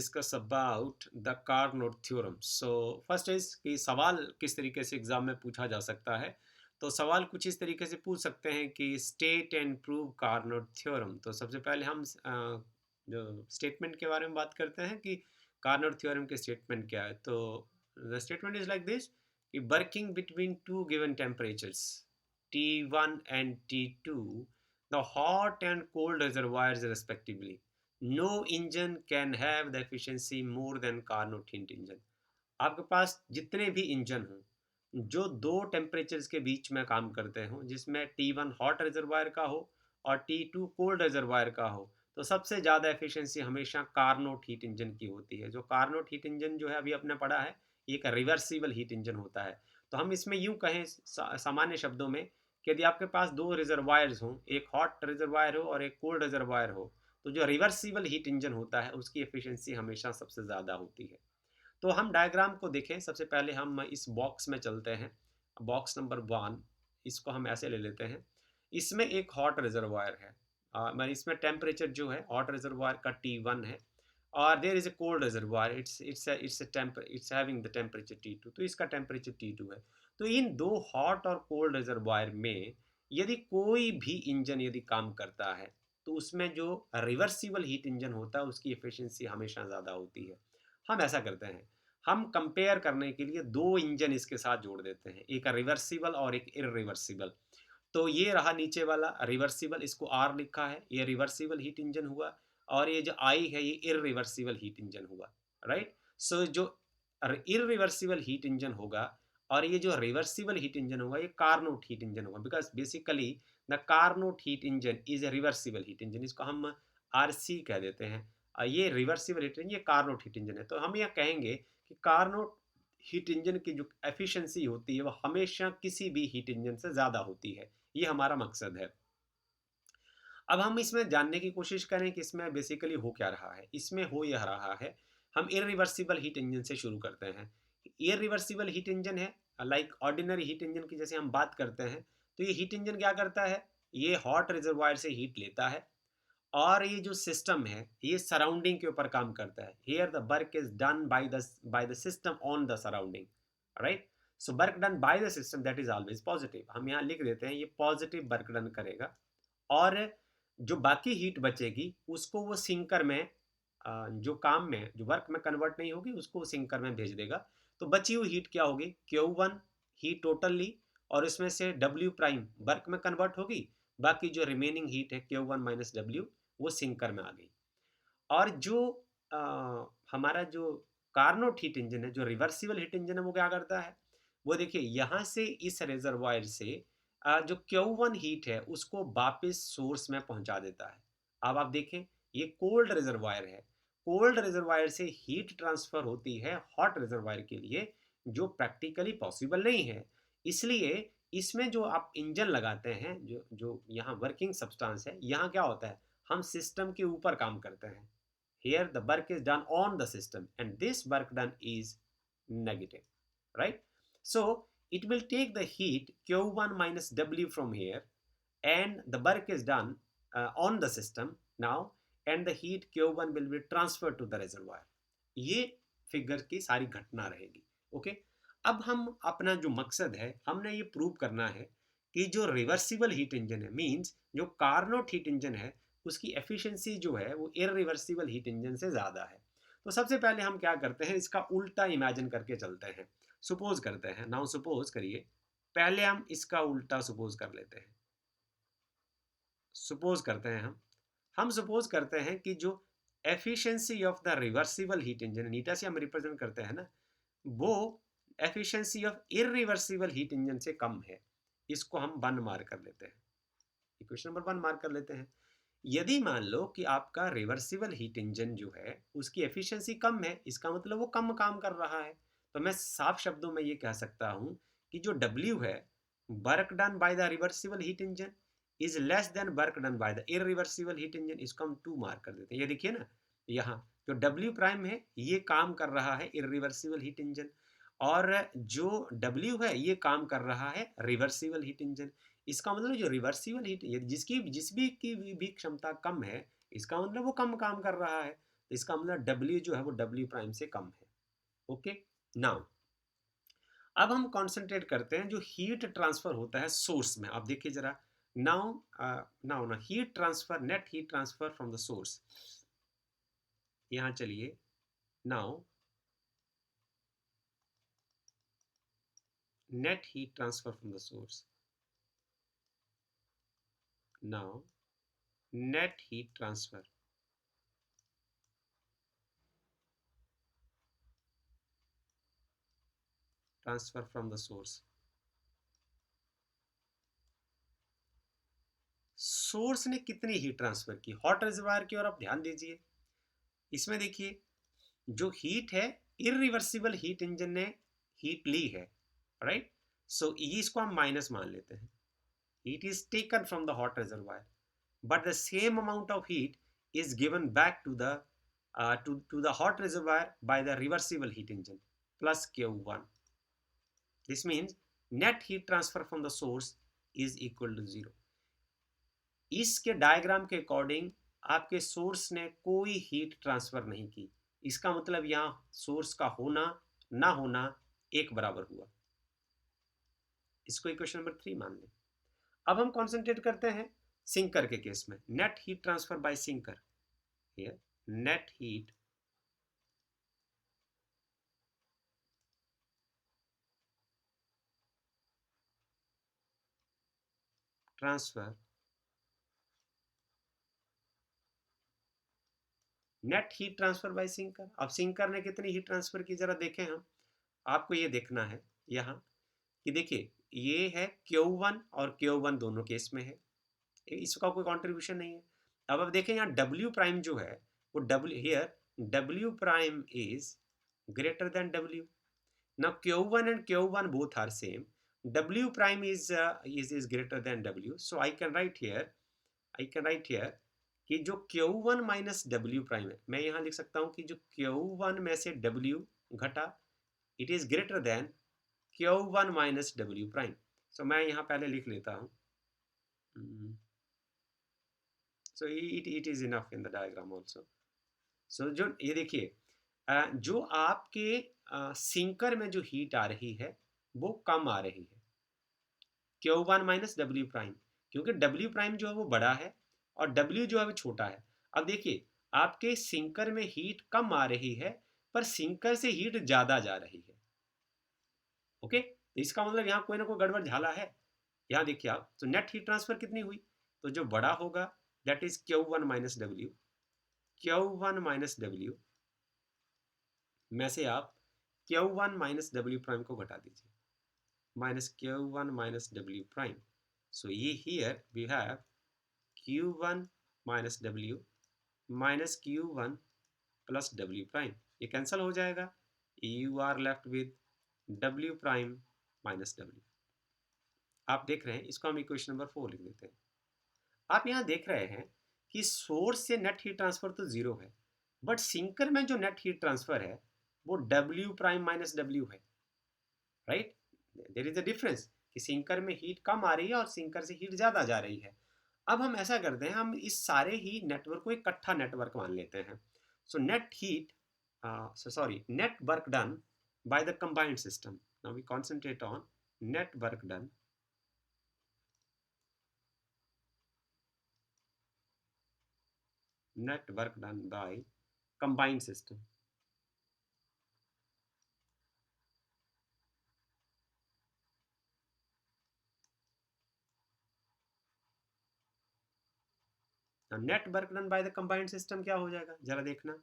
Discuss about the Carnot theorem. So first is कि सवाल किस तरीके से एग्जाम में पूछा जा सकता है। तो सवाल कुछ इस तरीके से पूछ सकते हैं कि state and prove Carnot theorem. तो सबसे पहले हम जो स्टेटमेंट के बारे में बात करते हैं कि कार्नोट थ्योरम के स्टेटमेंट क्या है। तो the statement is like this कि working between two given temperatures T1 and T2, the hot and cold reservoirs respectively, no engine can have the efficiency more than Carnot heat engine। आपके पास जितने भी engine हों जो दो temperatures के बीच में काम करते हों, जिसमें T1 हॉट रिजर्वायर का हो और T2 कोल्ड रिजर्वायर का हो, तो सबसे ज़्यादा एफिशिएंसी हमेशा कार्नोट हीट इंजन की होती है। जो कार्नोट हीट इंजन जो है अभी अपने पढ़ा है, ये एक रिवर्सिबल हीट इंजन होता है। तो हम इसमें यूँ कहें सामान्य शब्दों में कि यदि आपके पास दो रिजर्वायर्स हों, एक हॉट रिजर्वायर हो और एक कोल्ड रिजर्वायर हो, तो जो रिवर्सिबल हीट इंजन होता है उसकी एफिशिएंसी हमेशा सबसे ज़्यादा होती है। तो हम डायग्राम को देखें। सबसे पहले हम इस बॉक्स में चलते हैं। बॉक्स नंबर 1, इसको हम ऐसे ले लेते हैं। इसमें एक हॉट रिजर्वायर है। मैं इसमें टेम्परेचर जो है हॉट रिजर्वायर का T1 है और there is a cold reservoir, it's having the temperature T2। तो इसका टेम्परेचर T2 है। तो इन दो हॉट और कोल्ड रिजर्वायर में यदि कोई भी इंजन यदि काम करता है तो उसमें जो रिवर्सिबल हीट इंजन होता है उसकी एफिशिएंसी हमेशा ज़्यादा होती है। हम ऐसा करते हैं, हम कंपेयर करने के लिए दो इंजन इसके साथ जोड़ देते हैं, एक रिवर्सिबल और एक इरिवर्सिबल। तो ये रहा नीचे वाला रिवर्सिबल, इसको आर लिखा है, ये रिवर्सिबल हीट इंजन हुआ। और ये जो आई है ये इरिवर्सिबल हीट इंजन हुआ। राइट। सो जो इरिवर्सिबल हीट इंजन होगा और ये जो रिवर्सिबल हीट इंजन होगा ये कार्नोट हीट इंजन होगा, because basically the Carnot heat engine is a reversible heat engine. इसको हम आरसी कह देते हैं। ये रिवर्सिबल हीट इंजन, ये कार्नोट हीट इंजन है। तो हम यह कहेंगे कि कार्नोट हीट इंजन की जो एफिशिएंसी होती है वो हमेशा किसी भी हीट इंजन से ज़्यादा होती है। ये हमारा मकसद है। अब हम इसमें जानने की कोशिश करें कि इसमें बेसिकली हो क्या रहा है। इसमें हो यह रहा है, हम इरिवर्सिबल हीट इंजन से शुरू करते हैं। इरिवर्सिबल हीट इंजन है लाइक ऑर्डिनरी हीट इंजन की जैसे हम बात करते हैं। तो ये हीट इंजन क्या करता है, ये हॉट रिजर्वायर से हीट लेता है और ये जो सिस्टम है ये सराउंडिंग के ऊपर काम करता है। Here the work is done by the system on the surrounding. Right. So work done by the system that is always positive. हम यहाँ लिख देते हैं ये पॉजिटिव वर्क डन करेगा और जो बाकी हीट बचेगी उसको वो सिंकर में जो काम में जो वर्क में कन्वर्ट नहीं होगी उसको वो सिंकर में भेज देगा। तो बची हुई हीट क्या होगी, Q1 हीट टोटल ली और उसमें से W प्राइम वर्क में कन्वर्ट होगी। बाकी जो रिमेनिंग हीट है Q1 माइनस W वो सिंकर में आ गई। और जो अ, हमारा जो कार्नोट हीट इंजन है, जो रिवर्सिबल हीट इंजन है, वो क्या करता है, वो देखिए यहाँ से इस रिजर्वायर से जो Q1 हीट है उसको वापस सोर्स में पहुंचा देता है। अब आप देखें ये कोल्ड रिजर्वायर है, कोल्ड रिजर्वायर से हीट ट्रांसफर होती है हॉट रिजर्वायर के लिए, जो प्रैक्टिकली पॉसिबल नहीं है। इसलिए इसमें जो आप इंजन लगाते हैं, जो जो यहाँ वर्किंग सब्सटेंस है, यहाँ क्या होता है, हम सिस्टम के ऊपर काम करते हैं। Here the work is done on the system and this work done is negative, right? So it will take the heat Q1 minus W from here and the work is done on the system now, and the heat Q1 will be transferred to the reservoir। ये figure की सारी घटना रहेगी। Okay. अब हम अपना जो मकसद है, हमने ये प्रूव करना है कि जो रिवर्सिबल हीट इंजन है, मींस जो कार्नोट हीट इंजन है, उसकी एफिशिएंसी जो है वो इरिवर्सिबल हीट इंजन से ज़्यादा है। तो सबसे पहले हम क्या करते हैं, इसका उल्टा इमेजिन करके चलते हैं। सपोज करते हैं, नाउ सपोज करिए, पहले हम इसका उल्टा सपोज कर लेते हैं। सपोज करते हैं हम सपोज करते हैं कि जो efficiency of the reversible heat engine, नीटा से हम रिप्रेजेंट करते हैं ना, वो efficiency of irreversible heat engine से कम है। इसको हम 1 मार्क कर लेते हैं, इक्वेशन नंबर 1 मार्क कर लेते हैं। यदि मान लो कि आपका रिवर्सिबल हीट इंजन जो है उसकी एफिशिएंसी कम है, इसका मतलब वो कम काम कर रहा है। तो मैं साफ शब्दों में ये कह सकता हूँ कि जो W है, work done by the reversible heat engine is less than work done by the irreversible heat engine. इसको हम 2 मार्क कर देते हैं। ये देखिए ना, यहाँ जो W प्राइम है ये काम कर रहा है इरिवर्सिबल हीट इंजन, और जो W है ये काम कर रहा है रिवर्सिबल हीट इंजन। इसका मतलब जो रिवर्सिबल हीट जिसकी जिस भी की भी क्षमता कम है, इसका मतलब वो कम काम कर रहा है। इसका मतलब W जो है वो W प्राइम से कम है। ओके, नाउ अब हम कॉन्सेंट्रेट करते हैं जो हीट ट्रांसफर होता है सोर्स में। आप देखिए जरा, नाउ नाउ ना heat transfer, net heat transfer from the source. यहाँ चलिए, now net heat transfer from the source. Now net heat transfer from the source. Source ने कितनी हीट ट्रांसफर की हॉट रिजर्वायर की ओर? आप ध्यान दीजिए, इसमें देखिए जो हीट है, इरिवर्सिबल हीट इंजन ने हीट ली है, राइट? सो इसको हम माइनस मान लेते हैं। Heat is taken from the hot reservoir, but the same amount of heat is given back to the to the hot reservoir by the reversible heat engine plus Q1. This means net heat transfer from the source is equal to 0. इसके diagram के according आपके source ने कोई heat transfer नहीं की। इसका मतलब यहाँ सोर्स का होना ना होना एक बराबर हुआ। इसको इक्वेशन नंबर 3 मान लें। अब हम कॉन्सेंट्रेट करते हैं सिंकर के केस में। Net heat transfer by sinker, here net heat transfer, net heat transfer by sinker. अब सिंकर ने कितनी हीट ट्रांसफर की जरा देखें हम। आपको ये देखना है यहाँ कि देखिए ये है Q1 और Q1 दोनों केस में है, इसका कोई कंट्रीब्यूशन नहीं है। अब आप देखें यहाँ W प्राइम जो है वो W prime is greater then W। Now Q1 and Q1 both are same. W prime is greater than W. So I can write here कि जो Q1 माइनस W प्राइम है, मैं यहाँ लिख सकता हूँ कि जो Q1 में से W घटा, it is greater than Q1 minus W prime. So मैं यहाँ पहले लिख लेता हूँ। So it is enough in the diagram also. So जो ये देखिए, जो आपके सिंकर में जो हीट आ रही है वो कम आ रही है, Q1 माइनस W प्राइम, क्योंकि W प्राइम जो है वो बड़ा है और W जो है वो छोटा है। अब देखिए आपके सिंकर में हीट कम आ रही है पर सिंकर से हीट ज़्यादा जा रही है। ओके, तो इसका मतलब यहाँ कोई ना कोई गड़बड़ झाला है। यहाँ देखिए आप, तो नेट हीट ट्रांसफर कितनी हुई? तो जो बड़ा होगा that is Q1 minus W। Q1 minus W में से आप Q1 माइनस W प्राइम को घटा दीजिए, minus Q1 minus W prime. So here we have Q1 minus W minus Q1 plus W prime. ये कैंसिल हो जाएगा, you are left with W prime minus W. आप देख रहे हैं, इसको हम इक्वेशन नंबर 4 लिख देते हैं। आप यहाँ देख रहे हैं कि सोर्स से नेट हीट ट्रांसफर तो 0 है, बट सिंकर में जो नेट हीट ट्रांसफर है वो W प्राइम माइनस W है, right? There is a difference कि सिंकर में हीट कम आ रही है और सिंकर से हीट ज़्यादा जा रही है। अब हम ऐसा करते हैं, हम इस सारे ही नेटवर्क को इकट्ठा नेटवर्क मान लेते हैं। So net heat net work done by the combined system. Now we concentrate on net work done by combined system. Net work done by the combined system क्या हो जाएगा जरा देखना।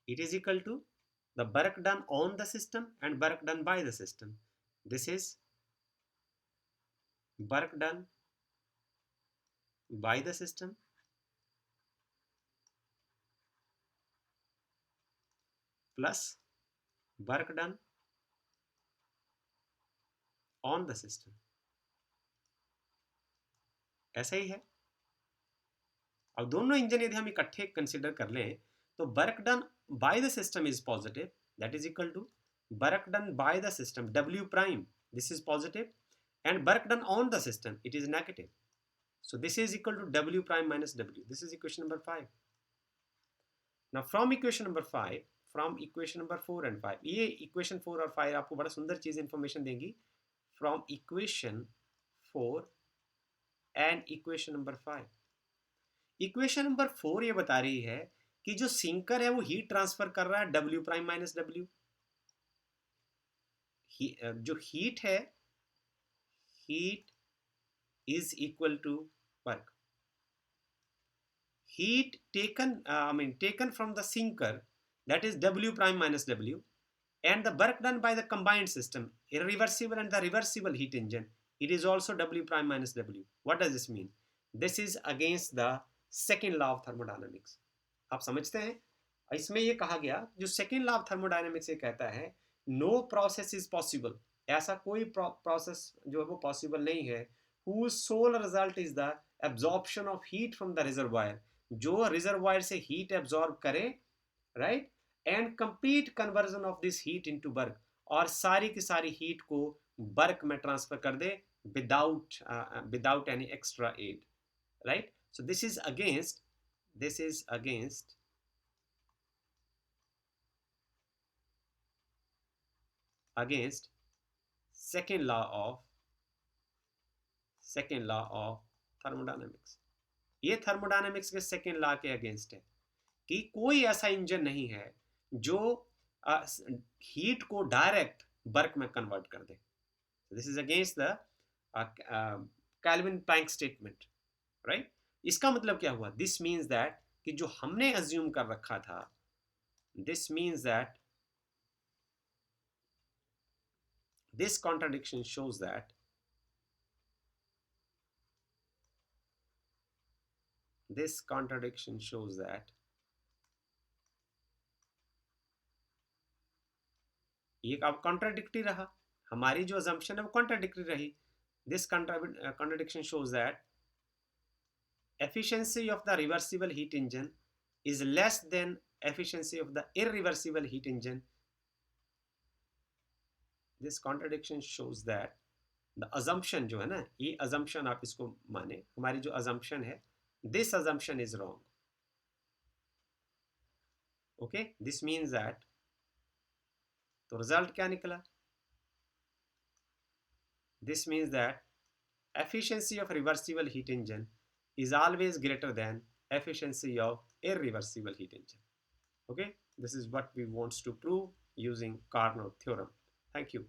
It is equal to the work done on the system and work done by the system. This is work done by the system plus work done on the system। ऐसा ही है। अब दोनों engine यदि हम इकट्ठे कंसिडर कर लें तो work done by the system is positive, that is equal to work done by the system W prime, this is positive, and work done on the system it is negative. So this is equal to W prime minus W. This is equation number 5. Now from equation number 5, from equation number 4 and 5, ये equation 4 और 5 आपको बड़ा सुंदर चीज information देंगी. From equation 4 and equation number 5, equation number 4 ये बता रही है कि जो सिंकर है वो हीट ट्रांसफर कर रहा है W प्राइम माइनस W. जो हीट है, heat is equal to work. Heat taken from the sinker, that is W prime minus W, and the work done by the combined system, irreversible and the reversible heat engine, it is also W prime minus W. What does this mean? This is against the second law of thermodynamics. आप समझते हैं? इसमें ये कहा गया, जो second law of thermodynamics ये कहता है नो प्रोसेस इज पॉसिबल, ऐसा कोई प्रोसेस जो है वो पॉसिबल नहीं है whose sole result is the absorption of heat from the reservoir, जो रिजर्वायर से हीट एब्जॉर्ब करे, right, and complete conversion of this heat into work, और सारी की सारी हीट को वर्क में ट्रांसफर कर दे without any extra aid, right. So this is against second law of thermodynamics. ये थर्मोडायनेमिक्स के सेकेंड लॉ के अगेंस्ट है कि कोई ऐसा इंजन नहीं है जो हीट को डायरेक्ट वर्क में कन्वर्ट कर दे. This is against the Kelvin Planck statement, right. इसका मतलब क्या हुआ? दिस मीन्स दैट कि जो हमने अज्यूम कर रखा था, this means that this contradiction shows that ये अब कॉन्ट्राडिक्टरी रहा, हमारी जो assumption है वो कॉन्ट्राडिक्टरी रही. This contradiction shows that efficiency of the reversible heat engine is less than efficiency of the irreversible heat engine. This contradiction shows that the assumption जो है ना, ये assumption आप इसको माने, हमारी जो assumption है, this assumption is wrong. Okay, this means that, तो result क्या निकला? This means that efficiency of reversible heat engine is always greater than efficiency of irreversible heat engine. Okay, this is what we want to prove using Carnot theorem. Thank you.